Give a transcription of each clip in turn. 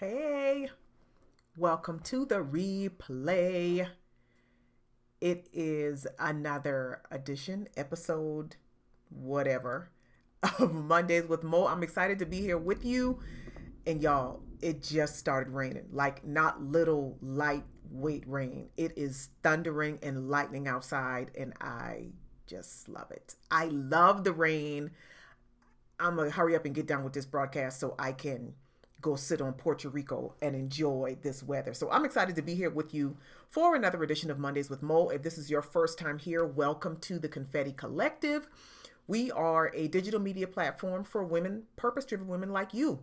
Hey, welcome to the replay. It is another edition, episode, whatever, of Mondays with Mo. I'm excited to be here with you. And y'all, it just started raining. Like, not little lightweight rain. It is thundering and lightning outside, and I just love it. I love the rain. I'm gonna hurry up and get done with this broadcast so I can go sit on Puerto Rico and enjoy this weather. So I'm excited to be here with you for another edition of Mondays with Mo. If this is your first time here, welcome to the Confetti Collective. We are a digital media platform for women, purpose-driven women like you,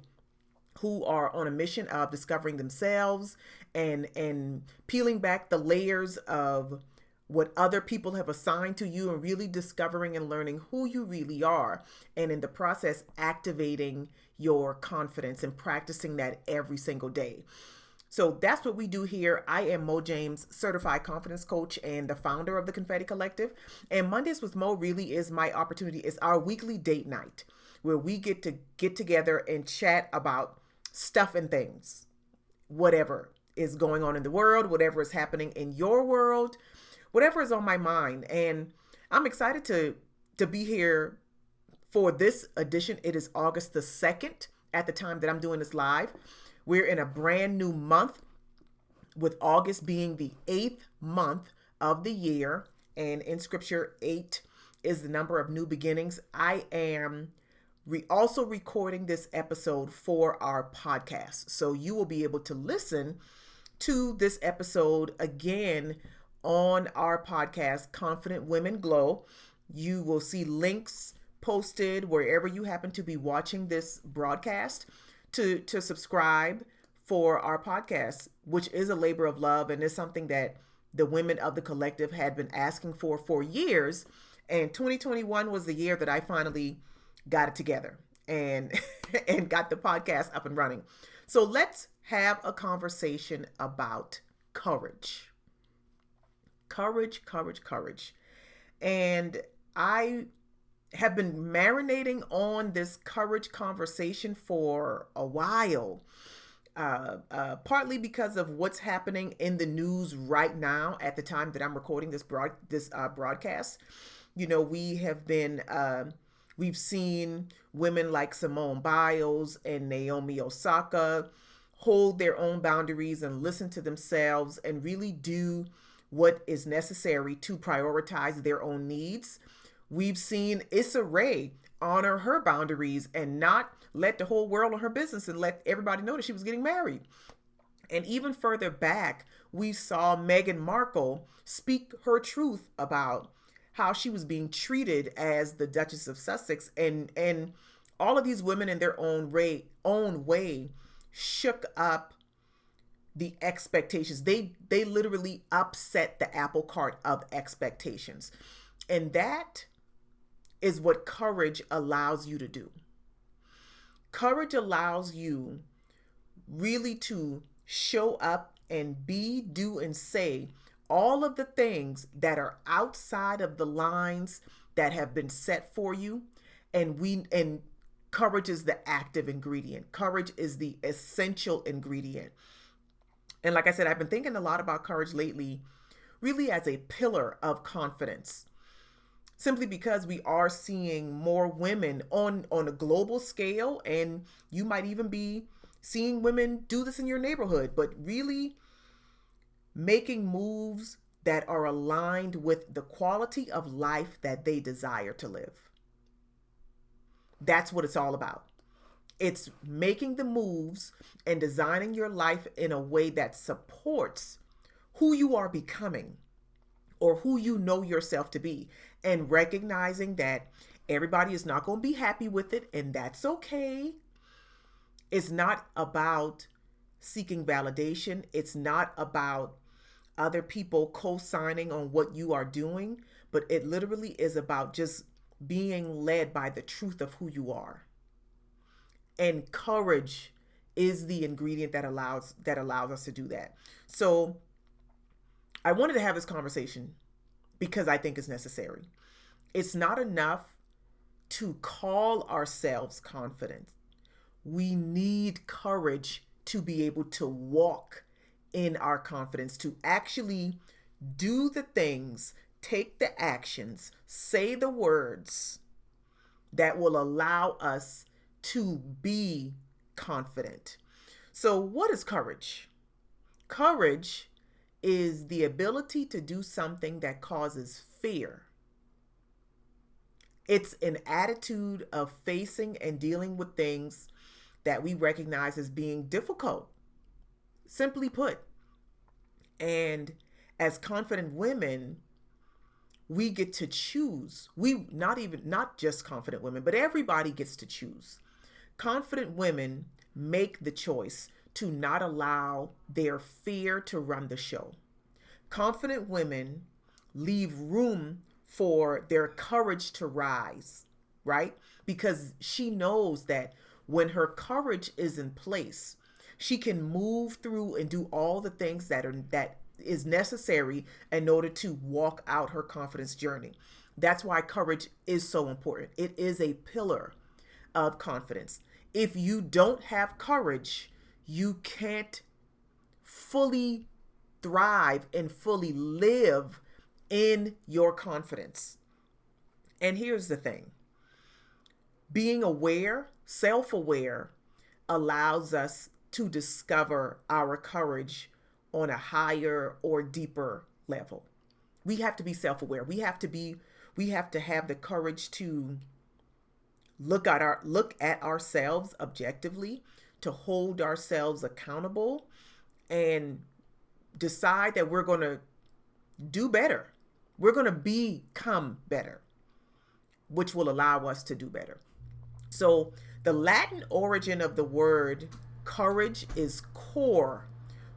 who are on a mission of discovering themselves and peeling back the layers of what other people have assigned to you and really discovering and learning who you really are, and in the process activating your confidence and practicing that every single day. So that's what we do here. I am Mo James, certified confidence coach and the founder of the Confetti Collective. And Mondays with Mo really is my opportunity. It's our weekly date night where we get together and chat about stuff and things, whatever is going on in the world, whatever is happening in your world, whatever is on my mind. And I'm excited to be here for this edition. It is August the 2nd at the time that I'm doing this live. We're in a brand new month, with August being the 8th month of the year. And in scripture, 8 is the number of new beginnings. I am also recording this episode for our podcast. So you will be able to listen to this episode again on our podcast, Confident Women Glow. You will see links posted wherever you happen to be watching this broadcast to subscribe for our podcast, which is a labor of love and is something that the women of the collective had been asking for years. And 2021 was the year that I finally got it together and and got the podcast up and running. So let's have a conversation about courage. Courage, courage, courage. And I have been marinating on this courage conversation for a while, partly because of what's happening in the news right now at the time that I'm recording this broadcast. You know, we've seen women like Simone Biles and Naomi Osaka hold their own boundaries and listen to themselves and really do what is necessary to prioritize their own needs. We've seen Issa Rae honor her boundaries and not let the whole world on her business and let everybody know that she was getting married. And even further back, we saw Meghan Markle speak her truth about how she was being treated as the Duchess of Sussex, and all of these women in their own way shook up the expectations. They literally upset the apple cart of expectations. And that is what courage allows you to do. Courage allows you really to show up and be, do, and say all of the things that are outside of the lines that have been set for you. And courage is the active ingredient. Courage is the essential ingredient. And like I said, I've been thinking a lot about courage lately, really as a pillar of confidence, simply because we are seeing more women on a global scale, and you might even be seeing women do this in your neighborhood, but really making moves that are aligned with the quality of life that they desire to live. That's what it's all about. It's making the moves and designing your life in a way that supports who you are becoming or who you know yourself to be, and recognizing that everybody is not going to be happy with it, and that's okay. It's not about seeking validation. It's not about other people co-signing on what you are doing, but it literally is about just being led by the truth of who you are. And courage is the ingredient that allows us to do that. So I wanted to have this conversation because I think it's necessary. It's not enough to call ourselves confident. We need courage to be able to walk in our confidence, to actually do the things, take the actions, say the words that will allow us to be confident. So, what is courage? Courage is the ability to do something that causes fear. It's an attitude of facing and dealing with things that we recognize as being difficult, simply put. And as confident women, we get to choose. Not just confident women, but everybody gets to choose. Confident women make the choice to not allow their fear to run the show. Confident women leave room for their courage to rise, right? Because she knows that when her courage is in place, she can move through and do all the things that is necessary in order to walk out her confidence journey. That's why courage is so important. It is a pillar of confidence. If you don't have courage, you can't fully thrive and fully live in your confidence. And here's the thing. Being aware, self-aware, allows us to discover our courage on a higher or deeper level. We have to be self-aware. We have to have the courage to look at ourselves objectively, to hold ourselves accountable, and decide that we're going to do better. We're going to become better, which will allow us to do better. So the Latin origin of the word courage is cor,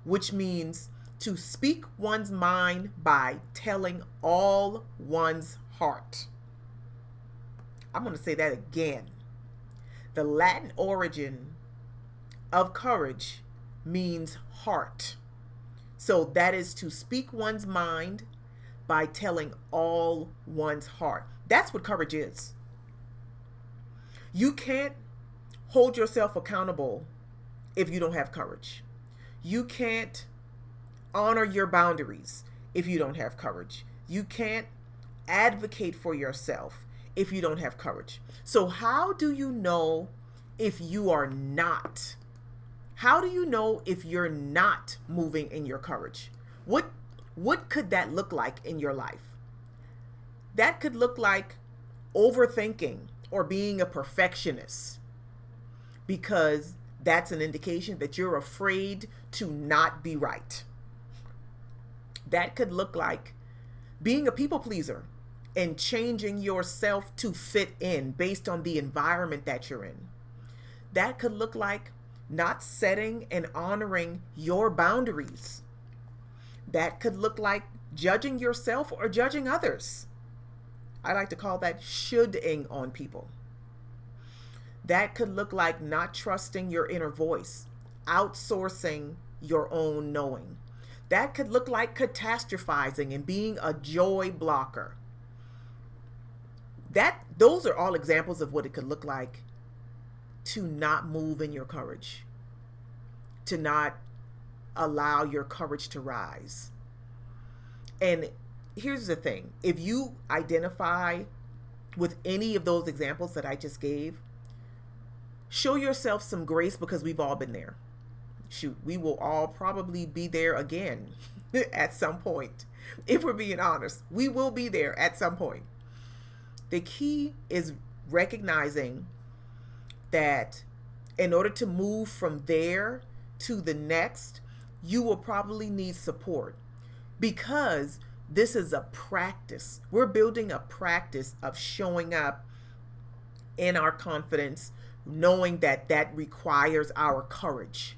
which means to speak one's mind by telling all one's heart. I'm going to say that again. The Latin origin of courage means heart. So that is to speak one's mind by telling all one's heart. That's what courage is. You can't hold yourself accountable if you don't have courage. You can't honor your boundaries if you don't have courage. You can't advocate for yourself if you don't have courage. So how do you know if you are not? How do you know if you're not moving in your courage? What could that look like in your life? That could look like overthinking or being a perfectionist, because that's an indication that you're afraid to not be right. That could look like being a people pleaser and changing yourself to fit in based on the environment that you're in. That could look like not setting and honoring your boundaries. That could look like judging yourself or judging others. I like to call that shoulding on people. That could look like not trusting your inner voice, outsourcing your own knowing. That could look like catastrophizing and being a joy blocker. Those are all examples of what it could look like to not move in your courage, to not allow your courage to rise. And here's the thing. If you identify with any of those examples that I just gave, show yourself some grace, because we've all been there. Shoot, we will all probably be there again at some point. If we're being honest, we will be there at some point. The key is recognizing that in order to move from there to the next, you will probably need support, because this is a practice. We're building a practice of showing up in our confidence, knowing that that requires our courage.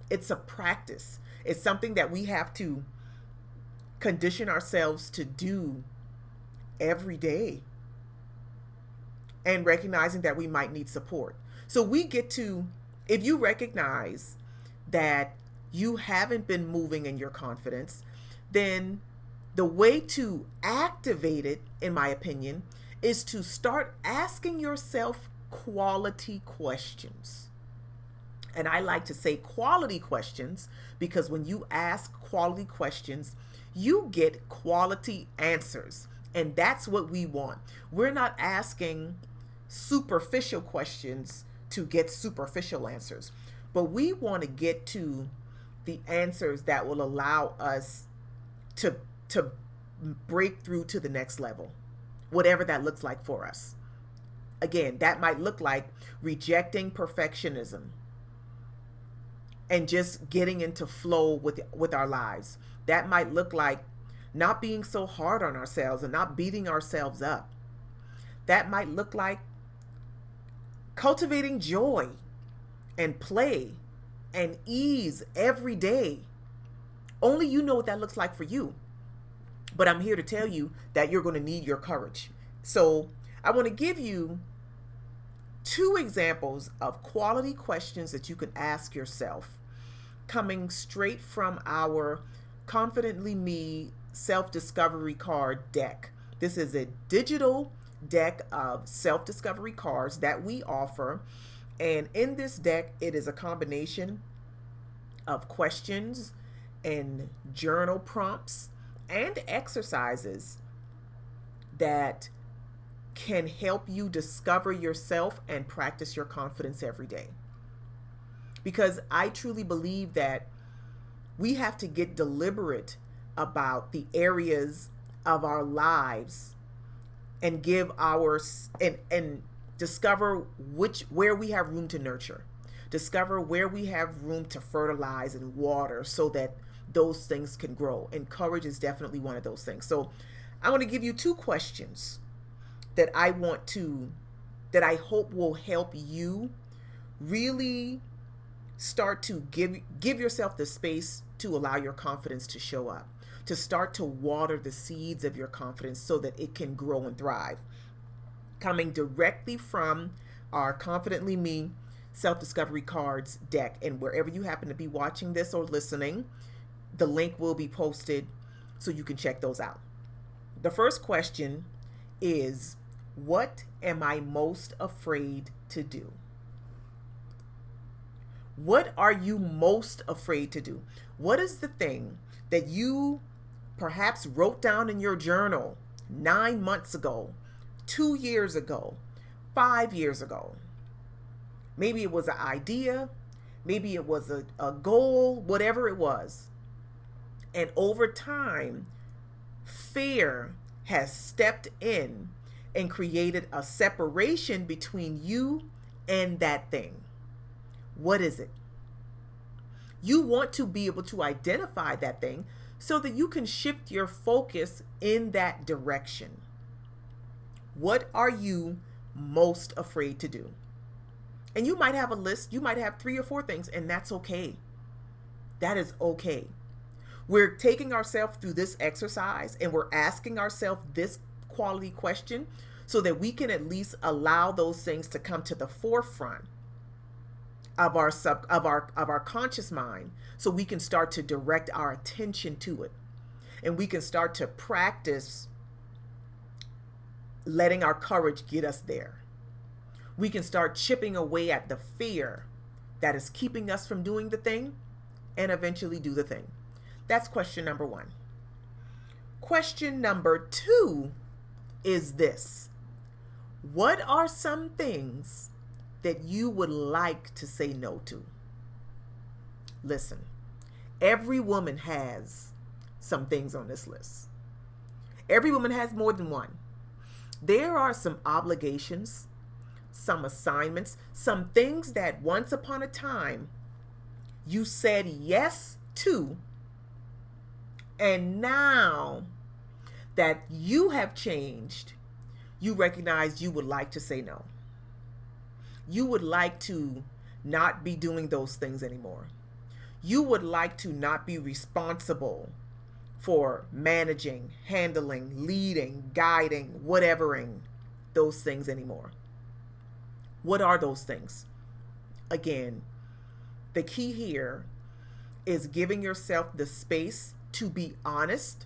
It's a practice. It's something that we have to condition ourselves to do every day, and recognizing that we might need support. So we get to, if you recognize that you haven't been moving in your confidence, then the way to activate it, in my opinion, is to start asking yourself quality questions. And I like to say quality questions because when you ask quality questions, you get quality answers. And that's what we want. We're not asking superficial questions to get superficial answers, but we want to get to the answers that will allow us to break through to the next level, whatever that looks like for us. Again, that might look like rejecting perfectionism and just getting into flow with our lives. That might look like not being so hard on ourselves and not beating ourselves up. That might look like cultivating joy and play and ease every day. Only you know what that looks like for you. But I'm here to tell you that you're going to need your courage. So I want to give you 2 examples of quality questions that you can ask yourself, coming straight from our Confidently Me self-discovery card deck. This is a digital deck of self-discovery cards that we offer. And in this deck, it is a combination of questions and journal prompts and exercises that can help you discover yourself and practice your confidence every day. Because I truly believe that we have to get deliberate about the areas of our lives and give and discover where we have room to nurture, discover where we have room to fertilize and water so that those things can grow. And courage is definitely one of those things. So I want to give you 2 questions that I hope will help you really start to give yourself the space to allow your confidence to show up, to start to water the seeds of your confidence so that it can grow and thrive. Coming directly from our Confidently Me self-discovery cards deck. And wherever you happen to be watching this or listening, the link will be posted so you can check those out. The first question is, what am I most afraid to do? What are you most afraid to do? What is the thing that you perhaps wrote down in your journal 9 months ago, 2 years ago, 5 years ago? Maybe it was an idea, maybe it was a goal, whatever it was. And over time, fear has stepped in and created a separation between you and that thing. What is it? You want to be able to identify that thing so that you can shift your focus in that direction. What are you most afraid to do? And you might have a list, you might have 3 or 4 things, and that's okay. That is okay. We're taking ourselves through this exercise and we're asking ourselves this quality question so that we can at least allow those things to come to the forefront of our conscious mind, so we can start to direct our attention to it, and we can start to practice letting our courage get us there. We can start chipping away at the fear that is keeping us from doing the thing and eventually do the thing. That's question number 1. Question number 2 is this: what are some things that you would like to say no to? Listen, every woman has some things on this list. Every woman has more than one. There are some obligations, some assignments, some things that once upon a time you said yes to, and now that you have changed, you recognize you would like to say no. You would like to not be doing those things anymore. You would like to not be responsible for managing, handling, leading, guiding, whatevering those things anymore. What are those things? Again, the key here is giving yourself the space to be honest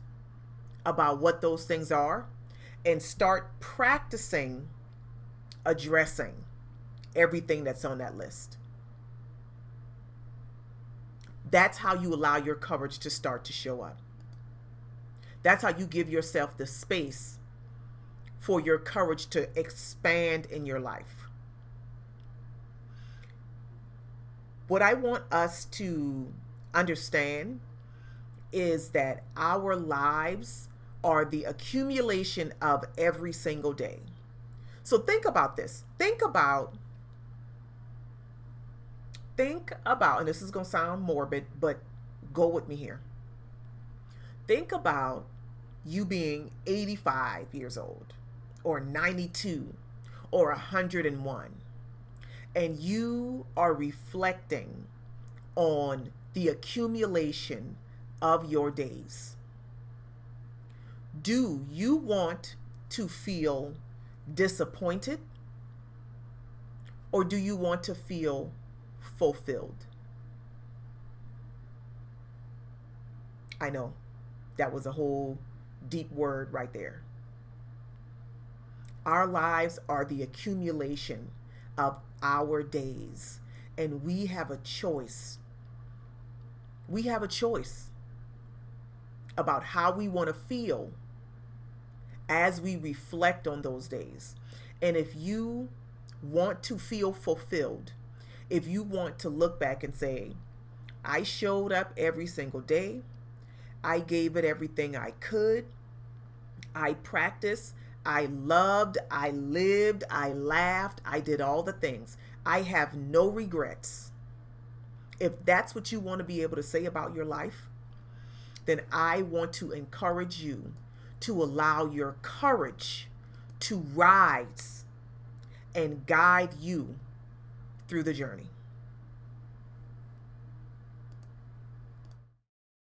about what those things are and start practicing addressing everything that's on that list. That's how you allow your courage to start to show up. That's how you give yourself the space for your courage to expand in your life. What I want us to understand is that our lives are the accumulation of every single day. So think about this. Think about, and this is going to sound morbid, but go with me here. Think about you being 85 years old, or 92, or 101, and you are reflecting on the accumulation of your days. Do you want to feel disappointed, or do you want to feel fulfilled? I know that was a whole deep word right there. Our lives are the accumulation of our days, and we have a choice. We have a choice about how we want to feel as we reflect on those days. And if you want to feel fulfilled, if you want to look back and say, I showed up every single day, I gave it everything I could, I practiced, I loved, I lived, I laughed, I did all the things, I have no regrets. If that's what you want to be able to say about your life, then I want to encourage you to allow your courage to rise and guide you through the journey.